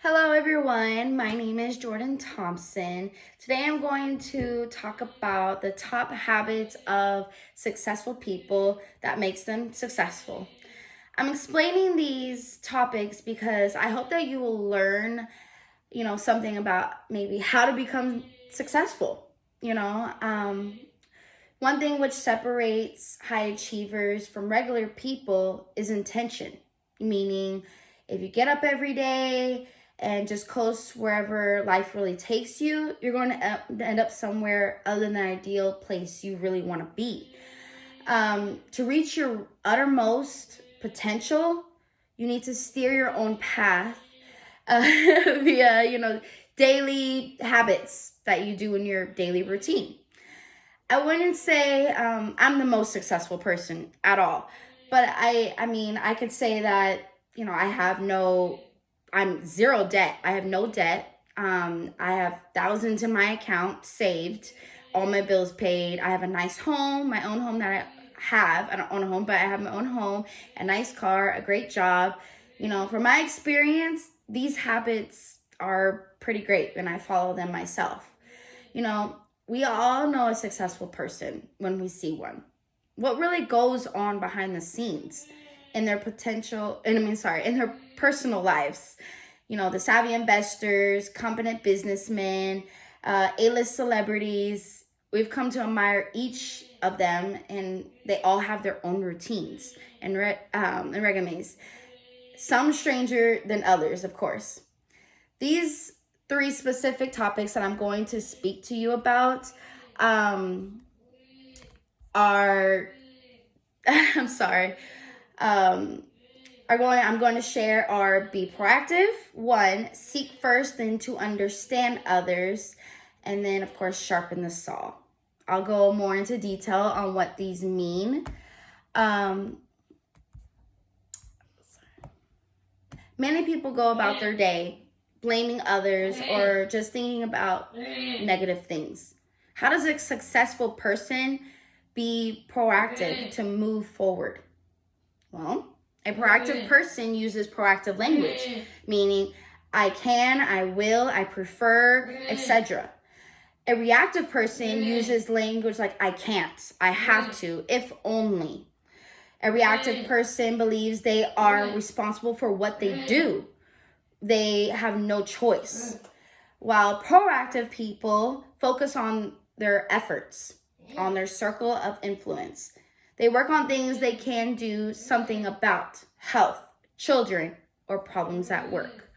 Hello everyone, my name is Jordan Thompson. Today I'm going to talk about the top habits of successful people that makes them successful. I'm explaining these topics because I hope that you will learn, something about maybe how to become successful. One thing which separates high achievers from regular people is intention, meaning if you get up every day and just coast wherever life really takes you, you're going to end up somewhere other than the ideal place you really want to be. To reach your uttermost potential, you need to steer your own path via, daily habits that you do in your daily routine. I wouldn't say I'm the most successful person at all, but I mean, I could say that I'm zero debt. I have no debt. I have thousands in my account saved, all my bills paid. I have a nice home, my own home that I don't own a home, but I have my own home, a nice car, a great job. From my experience, these habits are pretty great, and I follow them myself. You know, we all know a successful person when we see one. What really goes on behind the scenes in their in their personal lives. The savvy investors, competent businessmen, A-list celebrities. We've come to admire each of them, and they all have their own routines and resumes. Some stranger than others, of course. These three specific topics that I'm going to speak to you about are I'm sorry. I'm going to share are be proactive, one, seek first, then to understand others, and then of course sharpen the saw. I'll go more into detail on what these mean. Many people go about their day blaming others or just thinking about negative things. How does a successful person be proactive to move forward? Well, a proactive person uses proactive language, meaning I can, I will, I prefer, etc. A reactive person uses language like I can't, I have to, if only. A reactive person believes they are responsible for what they do. They have no choice. While proactive people focus on their efforts, on their circle of influence. They work on things they can do something about: health, children, or problems at work.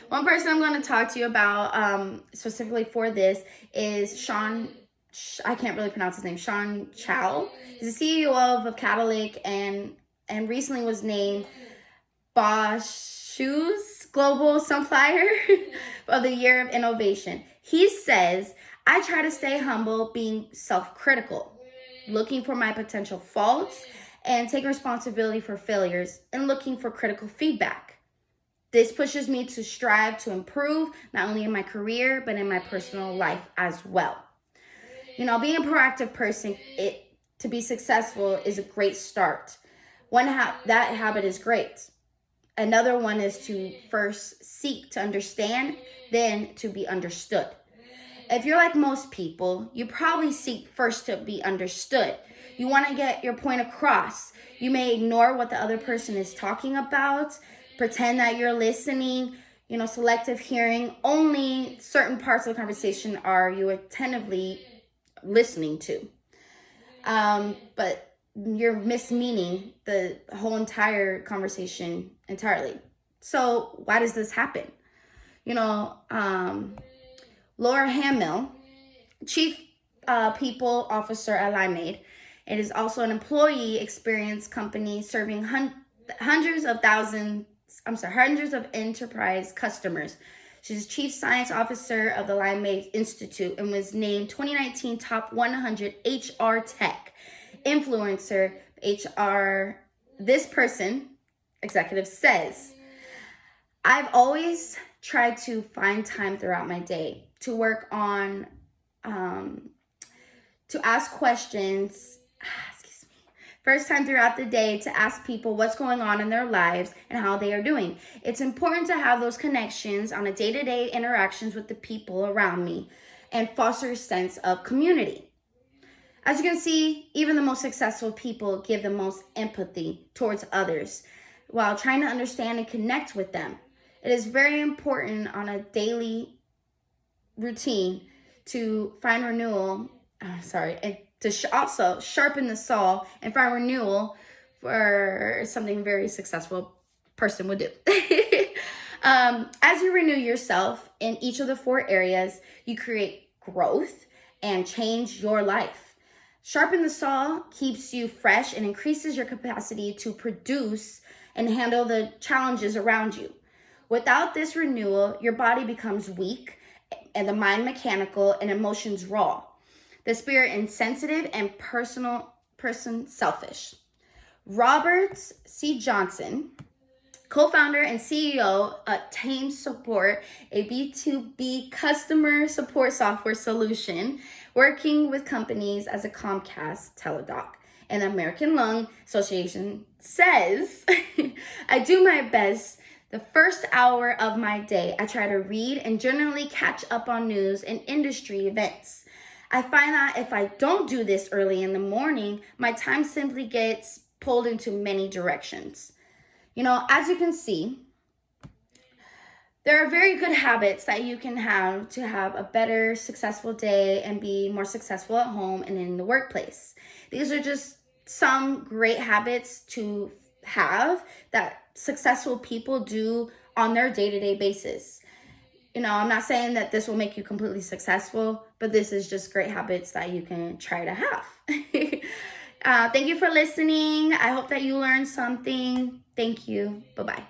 One person I'm going to talk to you about specifically for this is I can't really pronounce his name, Sean Chow. He's the CEO of Catalytic and recently was named Bosch's Global Supplier of the Year of Innovation. He says, I try to stay humble, being self-critical, looking for my potential faults, and taking responsibility for failures, and looking for critical feedback. This pushes me to strive to improve, not only in my career, but in my personal life as well. Being a proactive person, to be successful is a great start. That habit is great. Another one is to first seek to understand, then to be understood. If you're like most people, you probably seek first to be understood. You want to get your point across. You may ignore what the other person is talking about, pretend that you're listening, selective hearing. Only certain parts of the conversation are you attentively listening to. But you're mismeaning the whole entire conversation entirely. So why does this happen? Laura Hamill, Chief People Officer at Limeade, it is also an employee experience company serving hundreds of enterprise customers. She's Chief Science Officer of the Limeade Institute and was named 2019 Top 100 HR Tech Influencer HR. This executive says, I've always tried to find time throughout my day to work on, to ask questions, First time throughout the day to ask people what's going on in their lives and how they are doing. It's important to have those connections on a day-to-day interactions with the people around me and foster a sense of community. As you can see, even the most successful people give the most empathy towards others while trying to understand and connect with them. It is very important on a daily routine to find renewal, and to also sharpen the saw and find renewal for something very successful person would do. As you renew yourself in each of the 4 areas, you create growth and change your life. Sharpen the saw keeps you fresh and increases your capacity to produce and handle the challenges around you. Without this renewal, your body becomes weak and the mind mechanical and emotions raw. The spirit insensitive and person selfish. Robert C. Johnson, co-founder and CEO at Tame Support, a B2B customer support software solution, working with companies as a Comcast, Teladoc, and the American Lung Association, says, I do my best. The first hour of my day, I try to read and generally catch up on news and industry events. I find that if I don't do this early in the morning, my time simply gets pulled into many directions. As you can see, there are very good habits that you can have to have a better, successful day and be more successful at home and in the workplace. These are just some great habits to have that successful people do on their day-to-day basis. I'm not saying that this will make you completely successful, but this is just great habits that you can try to have. Thank you for listening. I hope that you learned something. Thank you. Bye-bye.